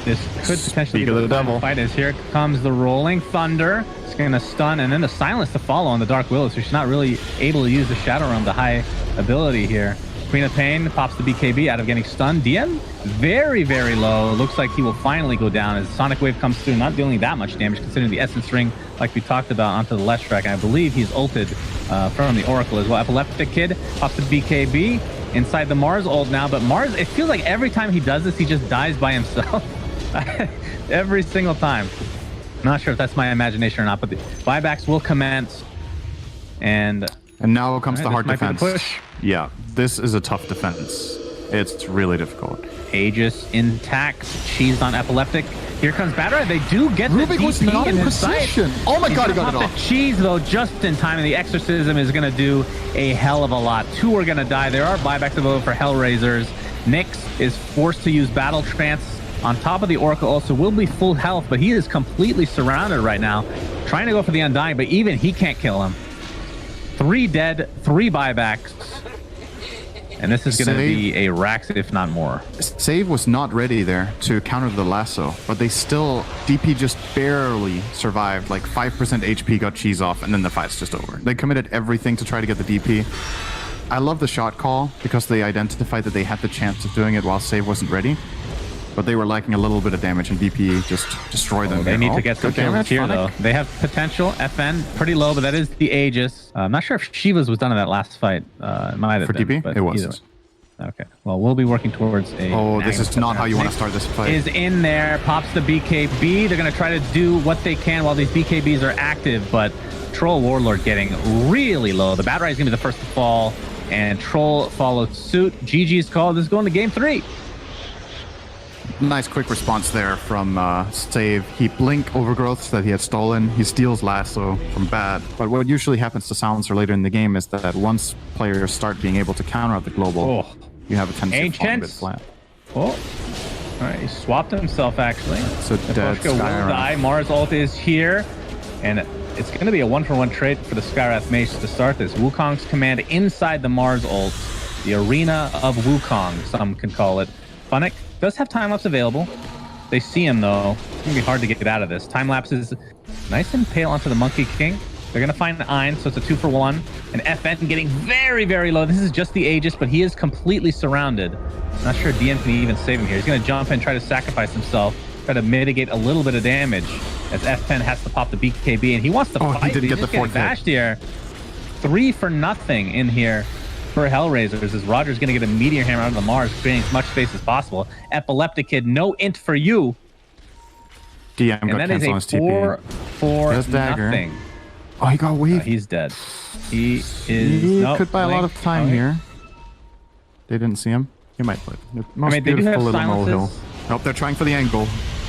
This could potentially be the double fight, as here comes the rolling thunder. It's going to stun, and then the silence to follow on the Dark Willow, so she's not really able to use the Shadow Realm, the high ability here. Queen of Pain pops the BKB out of getting stunned. DM very, very low. Looks like he will finally go down as Sonic Wave comes through, not dealing that much damage considering the Essence Ring, like we talked about, onto the left track. And I believe he's ulted from the Oracle as well. Epileptic Kid pops the BKB inside the Mars ult now, but Mars, it feels like every time he does this, he just dies by himself. Every single time. I'm not sure if that's my imagination or not, but the buybacks will commence. And now comes the hard defense. Push. Yeah, this is a tough defense. It's really difficult. Aegis intact, cheesed on Epileptic. Here comes Battera. They do get the Rubik was not in position. Oh my god, he got it off. The cheese though, just in time, and the Exorcism is going to do a hell of a lot. 2 are going to die. There are buybacks available for Hellraisers. Nyx is forced to use Battle Trance. On top of the Oracle also will be full health, but he is completely surrounded right now. Trying to go for the Undying, but even he can't kill him. 3 dead, 3 buybacks. And this is going to be a Rax, if not more. Save was not ready there to counter the lasso, but they still, DP just barely survived. Like 5% HP got cheese off, and then the fight's just over. They committed everything to try to get the DP. I love the shot call because they identified that they had the chance of doing it while Save wasn't ready. But they were lacking a little bit of damage, and DP just destroyed them. They need to get some kills here, though. They have potential. FN, pretty low, but that is the Aegis. I'm not sure if Shiva's was done in that last fight. It might have been. For DP? It was. Okay. Well, we'll be working towards a... Oh, this is not how you want to start this fight. Is in there, pops the BKB. They're going to try to do what they can while these BKBs are active, but Troll Warlord getting really low. The Battera is going to be the first to fall, and Troll followed suit. GG's call. This is going to game 3. Nice quick response there from Save. He blink overgrowths that he had stolen. He steals lasso from Bad. But what usually happens to Silencer later in the game is that once players start being able to counter out the global, you have a tendency to fall a bit flat. Oh, all right. He swapped himself, actually. So dead. Pushka will die. Mars ult is here. And it's going to be a 1-for-1 trade for the Skywrath Mace to start this. Wukong's command inside the Mars ult. The arena of Wukong, some can call it. Funnick does have time-lapse available. They see him, though. It's going to be hard to get out of this. Time-lapse is nice and pale onto the Monkey King. They're going to find Ein, so it's a 2-for-1. And FN getting very, very low. This is just the Aegis, but he is completely surrounded. Not sure DM can even save him here. He's going to jump in, try to sacrifice himself, try to mitigate a little bit of damage as FN has to pop the BKB, and he wants to fight. He didn't get the fourth bashed here. 3 for nothing in here for Hellraisers, as Roger's going to get a Meteor Hammer out of the Mars, creating as much space as possible. Epileptic Kid, no int for you. DM and got that is cancel on his TP. 4 for nothing. Oh, he got weak. He's dead. He is... He could buy a lot of time here. They didn't see him. He might play. Most they do have little silences. Nope, they're trying for the angle.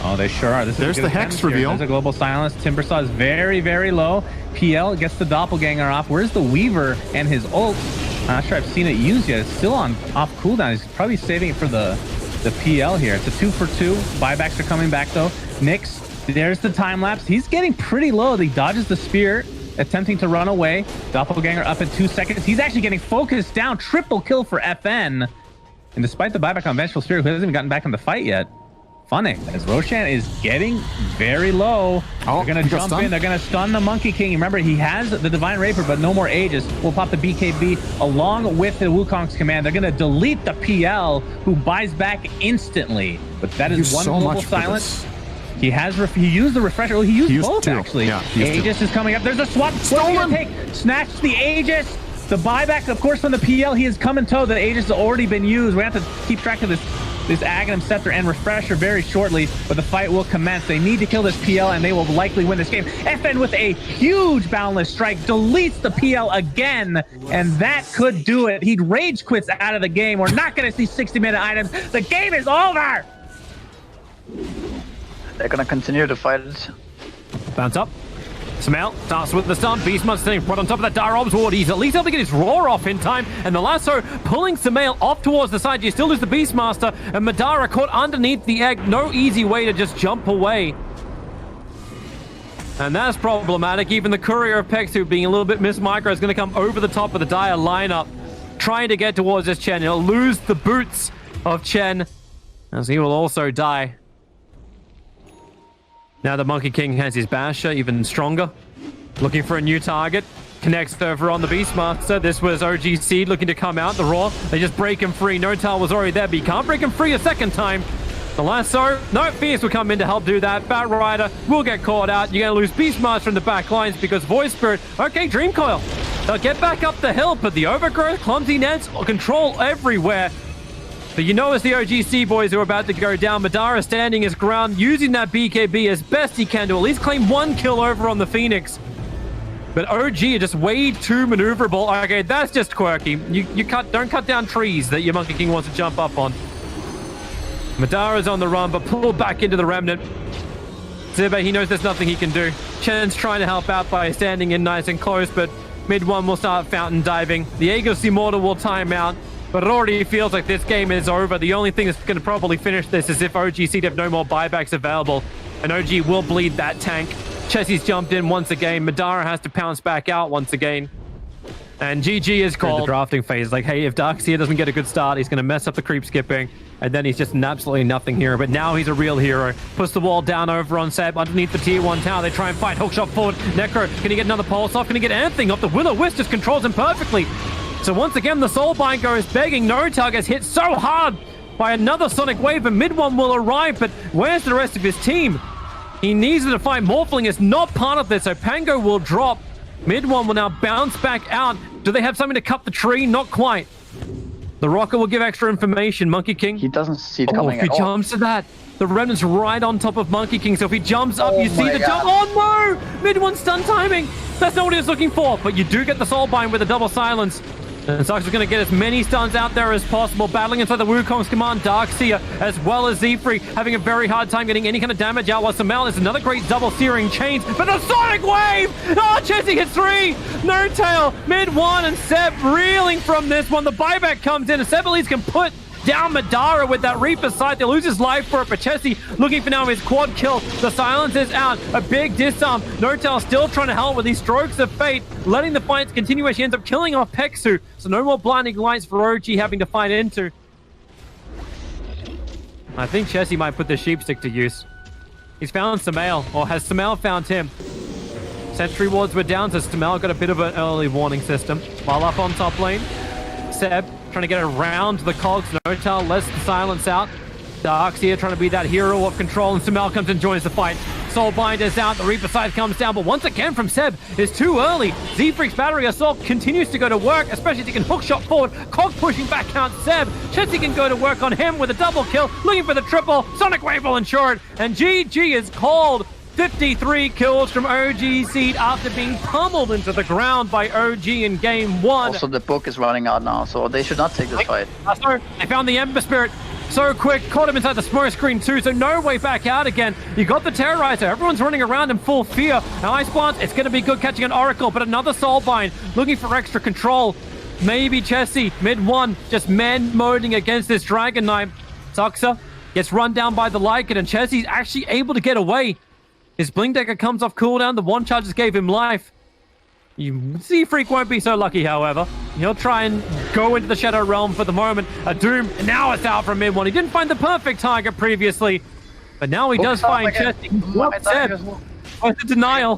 Oh, they sure are. There's the Hex reveal. There's a global silence. Timbersaw is very, very low. PL gets the Doppelganger off. Where's the Weaver and his ult? I'm not sure I've seen it used yet. It's still on off cooldown. He's probably saving it for the PL here. It's a 2-for-2. Buybacks are coming back, though. Nyx, there's the time lapse. He's getting pretty low. He dodges the spear, attempting to run away. Doppelganger up in 2 seconds. He's actually getting focused down. Triple kill for FN. And despite the buyback on Vengeful Spirit, who hasn't even gotten back in the fight yet, Funnick, as Roshan is getting very low. Oh, they're going to jump in. They're going to stun the Monkey King. Remember, he has the Divine Raper, but no more Aegis. We'll pop the BKB along with the Wukong's command. They're going to delete the PL, who buys back instantly. But that is one global silence. He used the refresher. Oh, he used both, actually. Yeah, Aegis is coming up. There's a swap. What's he going to take? Snatch the Aegis. The buyback, of course, from the PL. He is come in tow. The Aegis has already been used. We have to keep track of this Aghanim Scepter and Refresher very shortly, but the fight will commence. They need to kill this PL, and they will likely win this game. FN with a huge Boundless Strike deletes the PL again, and that could do it. He rage quits out of the game. We're not going to see 60-minute items. The game is over! They're going to continue to fight it. Bounce up. Smael starts with the stun. Beastmaster sitting right on top of that Dire Obs ward. He's at least able to get his roar off in time. And the lasso pulling Smael off towards the side. You still lose the Beastmaster. And Madara caught underneath the egg. No easy way to just jump away. And that's problematic. Even the Courier of Pexu being a little bit mismicro is going to come over the top of the Dire lineup, trying to get towards this Chen. He'll lose the boots of Chen, as he will also die. Now the Monkey King has his Basher, even stronger. Looking for a new target. Connects over on the Beastmaster. This was OG Seed looking to come out. The Raw, they just break him free. Notal was already there, but you can't break him free a second time. The lasso, no, Fierce will come in to help do that. Bat Rider will get caught out. You're going to lose Beastmaster in the back lines because Void Spirit, okay, Dream Coil. They'll get back up the hill, but the Overgrowth, Clumsy Nets, control everywhere. But you know it's the OGC boys who are about to go down. Madara standing his ground, using that BKB as best he can to at least claim 1 kill over on the Phoenix. But OG are just way too maneuverable. Okay, that's just quirky. Don't cut down trees that your Monkey King wants to jump up on. Madara's on the run, but pulled back into the Remnant. Zibe, he knows there's nothing he can do. Chen's trying to help out by standing in nice and close, but mid one will start fountain diving. The Aegis Immortal will time out, but it already feels like this game is over. The only thing that's going to probably finish this is if OGC have no more buybacks available, and OG will bleed that tank. Chessie's jumped in once again. Madara has to pounce back out once again. And GG is called. The drafting phase, like, hey, if Darkseer doesn't get a good start, he's going to mess up the creep skipping, and then he's just an absolutely nothing hero. But now he's a real hero. Puts the wall down over on Seb underneath the tier 1 tower. They try and fight. Hookshot forward. Necro, can he get another pulse off? Can he get anything off? The Will-O-Wisp just controls him perfectly. So once again, the Soulbind goes begging. Notal gets hit so hard by another Sonic Wave, and mid one will arrive, but where's the rest of his team? He needs to fight. Morphling is not part of this, so Pango will drop. Mid one will now bounce back out. Do they have something to cut the tree? Not quite. The Rocker will give extra information. Monkey King. He doesn't see it coming if he at all. jumps to that, the Remnant's right on top of Monkey King. So if he jumps up, you see the jump. Oh no! Mid one stun timing. That's not what he was looking for, but you do get the Soulbind with a double silence. And Sux is going to get as many stuns out there as possible, battling inside the Wukong's command. Darkseer, as well as Zefree, having a very hard time getting any kind of damage out. While Samel is another great double searing chains, but the Sonic Wave! Oh, Chessie hits 3! Notal, mid 1, and Seb reeling from this one. The buyback comes in, and Seb at least can put down Madara with that Reaper sight. They lose his life for it, but Chessie looking for now his quad kill. The silence is out. A big disarm. Notal still trying to help with these strokes of fate, letting the fights continue as she ends up killing off Peksu. So no more blinding lights for OG having to fight into. I think Chessie might put the sheepstick to use. He's found Samel, or has Samel found him? Sentry wards were down, so Samel got a bit of an early warning system. While up on top lane, Seb trying to get around the cogs. Notal lets the silence out. Darkseer trying to be that hero of control, and Samel comes and joins the fight. Soulbind is out, the Reaper side comes down, but once again from Seb is too early. Z-Freak's Battery Assault continues to go to work, especially as he can hookshot forward. Cog pushing back out Seb. Chessie can go to work on him with a double kill, looking for the triple. Sonic Wave will ensure it, and GG is called. 53 kills from OG Seed after being pummeled into the ground by OG in game 1. Also, the book is running out now, so they should not take this fight. They found the Ember Spirit so quick, caught him inside the smoke screen too, so no way back out again. You got the Terrorizer, everyone's running around in full fear. Now Ice Blast, it's going to be good catching an Oracle, but another Soulbind looking for extra control. Maybe Chessie, mid 1, just man-moding against this Dragon Knight. Tuxa gets run down by the Lycan, and Chessie's actually able to get away. His Blink Decker comes off cooldown. The one charge just gave him life. Z-Freak won't be so lucky, however. He'll try and go into the Shadow Realm for the moment. A Doom, and now it's out from mid 1. He didn't find the perfect target previously, but now he does find Chessie. Where's the denial?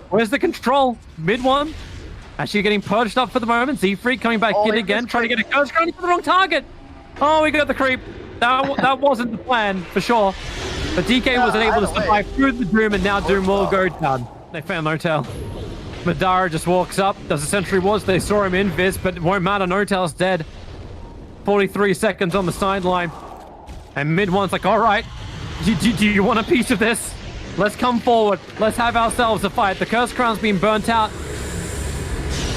Where's the control? Mid 1. Actually getting purged up for the moment. Z-Freak coming back in again, trying to get a curse ground for the wrong target. Oh, we got the creep. That wasn't the plan, for sure. But DK was able to survive through the Doom, and now Doom will go down. They found Notal. Madara just walks up, does a sentry wards. They saw him in Viz, but it won't matter. Notal's dead. 43 seconds on the sideline. And mid one's like, all right, do you want a piece of this? Let's come forward. Let's have ourselves a fight. The Curse Crown's been burnt out.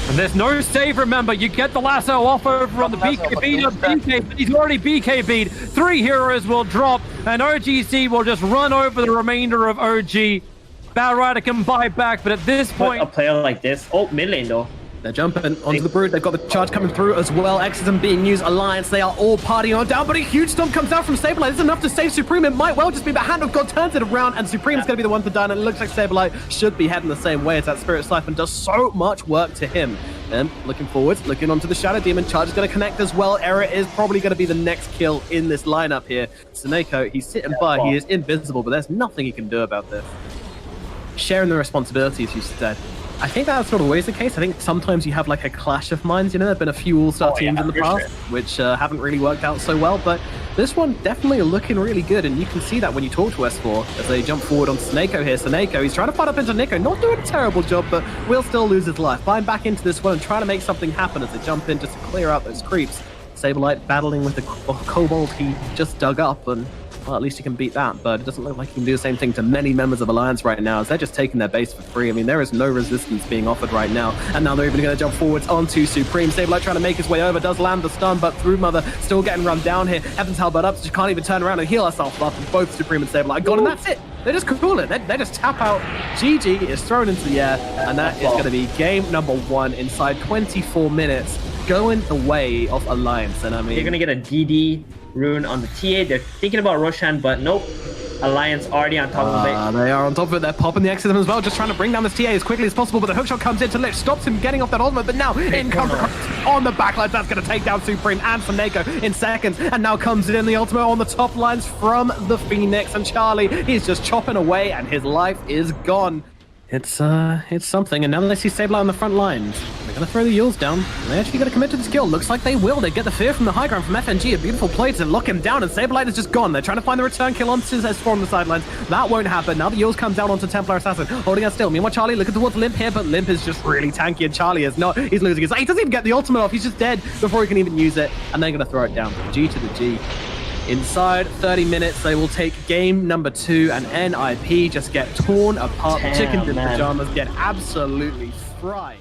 And there's no save, remember. You get the lasso off over on the BKB, but he's already BKB'd. 3 heroes will drop, and OGC will just run over the remainder of OG. Batrider can buy back, but at this point... A player like this... Oh, mid lane, though. They're jumping onto the Brood. They've got the charge coming through as well. Exism being used. Alliance, they are all partying on down, but a huge stomp comes out from Saberlight. It's enough to save Supreme. It might well just be the Hand of God turns it around, and Supreme's going to be the one to die, and it looks like Saberlight should be heading the same way as that Spirit Siphon does so much work to him. Looking forward, looking onto the Shadow Demon. Charge is going to connect as well. Error is probably going to be the next kill in this lineup here. Seneko, he's sitting by. He is invisible, but there's nothing he can do about this. Sharing the responsibilities, you said. I think that's not always the case. I think sometimes you have like a clash of minds. You know, there have been a few all-star teams in the past which haven't really worked out so well, but this one definitely looking really good, and you can see that when you talk to S4 as they jump forward on Seneko here. Seneko, he's trying to fight up into Nico, not doing a terrible job, but will still lose his life. Buying back into this one and trying to make something happen as they jump in just to clear out those creeps. Saberlight battling with the kobold he just dug up, and well, at least he can beat that, but it doesn't look like he can do the same thing to many members of Alliance right now, as they're just taking their base for free. I mean, there is no resistance being offered right now, and now they're even going to jump forwards onto Supreme. Saberlight trying to make his way over, does land the stun, but Through Mother still getting run down here. Heaven's Halberd up, so she can't even turn around and heal herself up, and both Supreme and Saberlight gone, and that's it. They just cool it. They just tap out. GG is thrown into the air, and that is going to be game number 1 inside 24 minutes, going the way of Alliance. And I mean, You're gonna get a DD rune on the TA. They're thinking about Roshan, but nope. Alliance already on top of it. They are on top of it. They're popping the Exorcism as well, just trying to bring down this TA as quickly as possible, but the hookshot comes in to Lich, stops him getting off that ultimate, but now in comes on the backlines. That's going to take down Supreme and Seneko in seconds, and now comes in the ultimate on the top lines from the Phoenix, and Charlie, he's just chopping away, and his life is gone. It's something, and now they see Saberlight on the front lines. They're going to throw the Yules down. They're actually going to commit to this kill. Looks like they will. They get the fear from the high ground from FNG. A beautiful play to lock him down, and Saberlight is just gone. They're trying to find the return kill onto S4 on the sidelines. That won't happen. Now the Yules comes down onto Templar Assassin, holding us still. Meanwhile, Charlie looking towards Limp here, but Limp is just really tanky, and Charlie is not. He's losing his... He doesn't even get the ultimate off. He's just dead before he can even use it, and they're going to throw it down. G to the G. Inside 30 minutes, they will take game number 2, and NIP just get torn apart. The chickens in pajamas get absolutely fried.